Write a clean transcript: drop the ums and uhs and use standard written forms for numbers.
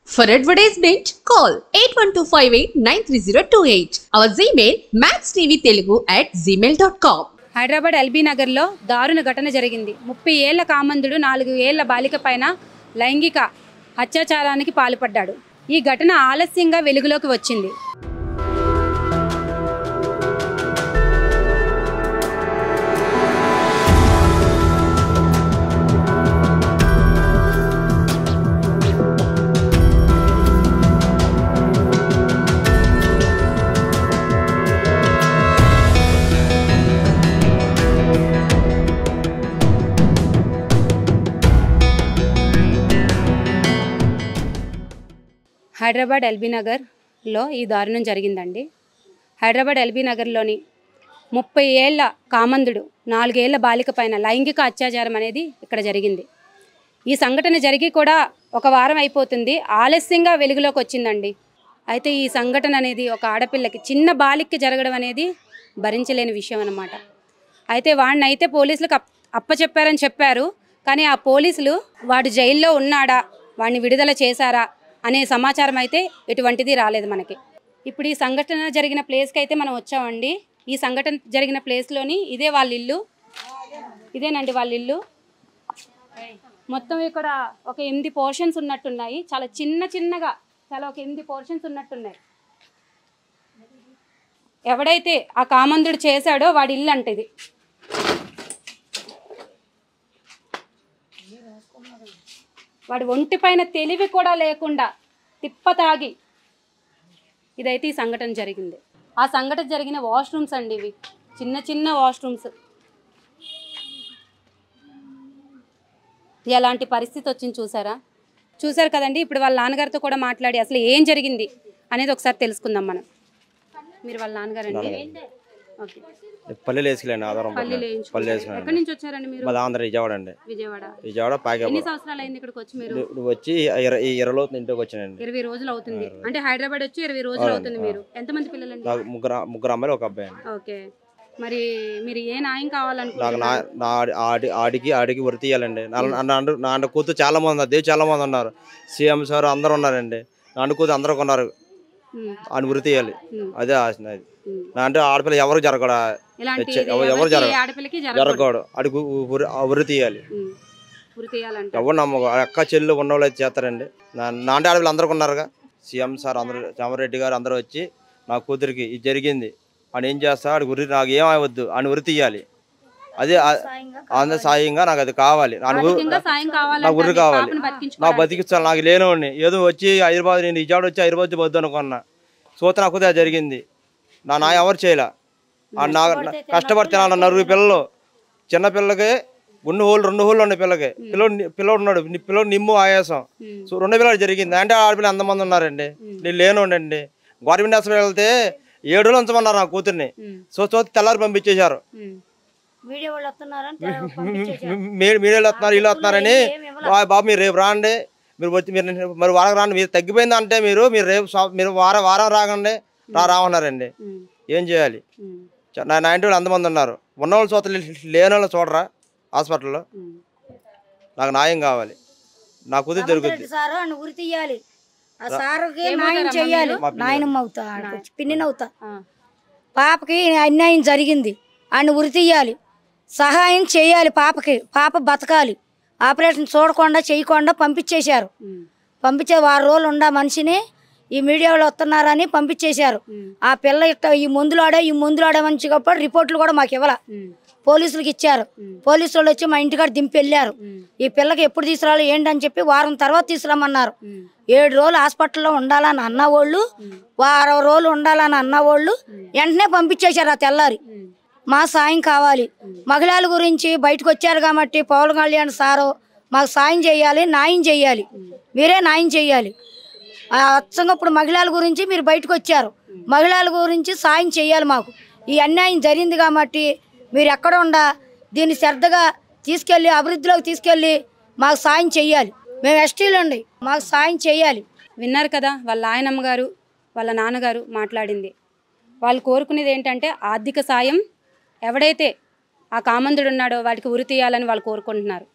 For advertisement, call 8125893028. Our Gmail maxtvtelugu@gmail.com. Hyderabad LB నగర్లో దారుణ ఘటన జరిగింది. 30 ఏళ్ల కామందుడు 4 ఏళ్ల బాలిక పైన లైంగిక అత్యాచారానికి పాల్పడ్డాడు. ఈ ఘటన ఆలస్యంగా వెలుగులోకి వచ్చింది. హైదరాబాద్ ఎల్బీ నగర్లో ఈ దారుణం జరిగిందండి. హైదరాబాద్ ఎల్బీ నగర్లోని 30 ఏళ్ల కామందుడు 4 ఏళ్ల బాలిక పైన లైంగిక అత్యాచారం అనేది ఇక్కడ జరిగింది. ఈ సంఘటన జరిగి కూడా 1 వారం అయిపోతుంది, ఆలస్యంగా వెలుగులోకి వచ్చిందండి. అయితే ఈ సంఘటన అనేది ఒక ఆడపిల్లకి, చిన్న బాలికకి జరగడం అనేది భరించలేని విషయం అన్నమాట. అయితే వాడిని అయితే పోలీసులకు అప్పచెప్పారని చెప్పారు. కానీ ఆ పోలీసులు వాడు జైల్లో ఉన్నాడా, వాడిని విడుదల చేశారా అనే సమాచారం అయితే ఎటువంటిది రాలేదు మనకి. ఇప్పుడు ఈ సంఘటన జరిగిన ప్లేస్కి అయితే మనం వచ్చామండి. ఈ సంఘటన జరిగిన ప్లేస్లోని ఇదే వాళ్ళ ఇల్లు, ఇదేనండి వాళ్ళ ఇల్లు. మొత్తం ఇక్కడ ఒక 8 పోర్షన్స్ ఉన్నట్టున్నాయి. చాలా చిన్నగా ఒక 8 పోర్షన్స్ ఉన్నట్టున్నాయి. ఎవడైతే ఆ కామందుడు చేశాడో వాడి ఇల్లు అంటే ఇది. వాడి ఒంటి పైన తెలివి కూడా లేకుండా తిప్పతాగి ఇదైతే ఈ సంఘటన జరిగింది. ఆ సంఘటన జరిగిన వాష్రూమ్స్ అండి ఇవి, చిన్న వాష్రూమ్స్. ఎలాంటి పరిస్థితి వచ్చింది చూసారు కదండి. ఇప్పుడు వాళ్ళ నాన్నగారితో కూడా మాట్లాడి అసలు ఏం జరిగింది అనేది ఒకసారి తెలుసుకుందాం మనం. మీరు వాళ్ళ నాన్నగారండి? ఓకే. పల్లెలు వేసుకెళ్ళండి, ఆధారం పల్లె ఎక్కడి నుంచి వచ్చారండి మీరు? ఆంధ్ర విజయవాడ అండి. విజయవాడ ఎన్ని సంవత్సరాలు అయింది ఇక్కడికి వచ్చి మీరు? వచ్చి 20 రోజులు ఇంటికి వచ్చానండి. 20 రోజులు అవుతుంది. అంటే హైదరాబాద్ వచ్చి 20 రోజులు అవుతుంది. మీరు ఎంతమంది పిల్లలండి? ముగ్గురు అమ్మాయిలు, ఒక అబ్బాయి అండి. ఓకే. మరి మీరు ఏ న్యాయం కావాలనుకుంటున్నారు? ఆడికి వృత్తి తీయాలండి. నా అండ కూతురు చాలా మంది ఉన్నారు, చాలా మంది ఉన్నారు. సీఎం సార్ అందరూ ఉన్నారండి. నా అండ కూతురు అందరూ ఉన్నారు. ఆయన వృత్తి తీయాలి, అదే ఆశ. నా అంటే ఆడపిల్ల ఎవరు జరగకూడదు, అడిగి వృత్తి తీయాలి. ఎవరు నమ్మకం అక్క చెల్లు ఉన్నవాళ్ళు అయితే చేస్తారండి. నా అంటే ఆడపిల్ల అందరికి ఉన్నారుగా. సీఎం సార్ అందరూ, రామారెడ్డి గారు అందరూ వచ్చి నా కూతురికి ఇది జరిగింది అని ఏం చేస్తా, ఆడి వృత్తి నాకు ఏం అవ్వద్దు అని వృత్తి తీయాలి. అదే అందరూ సాయంగా నాకు అది కావాలి. నాకు వృత్తి కావాలి, నాకు బతికిస్తాను. నాకు లేనివాడిని ఏదో వచ్చి హైదరాబాద్, నేను విజయవాడ వచ్చి హైదరాబాద్ వద్దు అనుకున్నా. సూత నాకు జరిగింది. నా ఎవరు చేయలే. నా కష్టపడి తినాలి. 4 పిల్లలు, చిన్న పిల్లకి 2 హోళ్ళు ఉన్నాయి. పిల్లడు ఉన్నాడు, పిల్లడు నిమ్ము ఆయాసం. సో 2 పిల్లలు జరిగింది. అంటే ఆడపిల్ల ఎంతమంది ఉన్నారండి. నేను లేనుండండి. గవర్నమెంట్ హాస్పిటల్ వెళ్తే 7 రోజులు ఉంచమన్నారు నా కూతుర్ని. సో తెల్లారి పంపించేశారు. మీడియాలో వస్తున్నారు, వీళ్ళు వస్తున్నారని. బాబు మీరు రేపు రాండి, మీరు వచ్చి మీరు మరి వారం రాండి, మీరు తగ్గిపోయింది అంటే మీరు రేపు మీరు వారం రాకండి రామన్నారండి. ఏం చేయాలి? నా ఇంటి వాళ్ళు అంతమంది ఉన్నారు. ఉన్నవాళ్ళు చూతలు, లేని వాళ్ళు చూడరా హాస్పిటల్లో. నాకు న్యాయం కావాలి, నా కూతురు జరుగుతుంది. పాపకి అన్యాయం జరిగింది, ఆయన ఉరి తీయాలి, సహాయం చేయాలి. పాప బతకాలి. ఆపరేషన్ చూడకుండా చేయకుండా పంపించేశారు. పంపించే 6 రోజులు ఉండ మనిషిని ఈ మీడియాలో వస్తున్నారని పంపించేశారు. ఆ పిల్ల ఇట్లా ఈ మందులు ఆడమని చెప్పి రిపోర్ట్లు కూడా మాకు ఇవ్వాల, పోలీసులకు ఇచ్చారు. పోలీసు వాళ్ళు వచ్చి మా ఇంటికాడ దింపి వెళ్ళారు. ఈ పిల్లకి ఎప్పుడు తీసుకురాలి ఏంటని చెప్పి వారం తర్వాత తీసుకురమ్మన్నారు. 7 రోజులు హాస్పిటల్లో ఉండాలని అన్నవాళ్ళు, 10 రోజులు ఉండాలని అన్నవాళ్ళు వెంటనే పంపించేశారు ఆ తెల్లారి. మా సాయం కావాలి. మహిళల గురించి బయటకు వచ్చారు కాబట్టి పవన్ కళ్యాణ్ సారు మాకు సాయం చేయాలి, న్యాయం చేయాలి. మీరే న్యాయం చేయాలి. అచ్చంగా ఇప్పుడు మహిళల గురించి మీరు బయటకు వచ్చారు, మహిళల గురించి సాయం చేయాలి. మాకు ఈ అన్యాయం జరిగింది కాబట్టి మీరు ఎక్కడ ఉండా దీన్ని శ్రద్ధగా తీసుకెళ్ళి అభివృద్ధిలోకి తీసుకెళ్ళి మాకు సాయం చేయాలి. మేము ఎస్టీలు అండి, మాకు సాయం చేయాలి. విన్నారు కదా వాళ్ళ ఆయనమ్మ గారు వాళ్ళ నాన్నగారు మాట్లాడింది. వాళ్ళు కోరుకునేది ఏంటంటే ఆర్థిక సాయం, ఎవడైతే ఆ కామందుడు ఉన్నాడో వాడికి ఉరి తీయాలని వాళ్ళు కోరుకుంటున్నారు.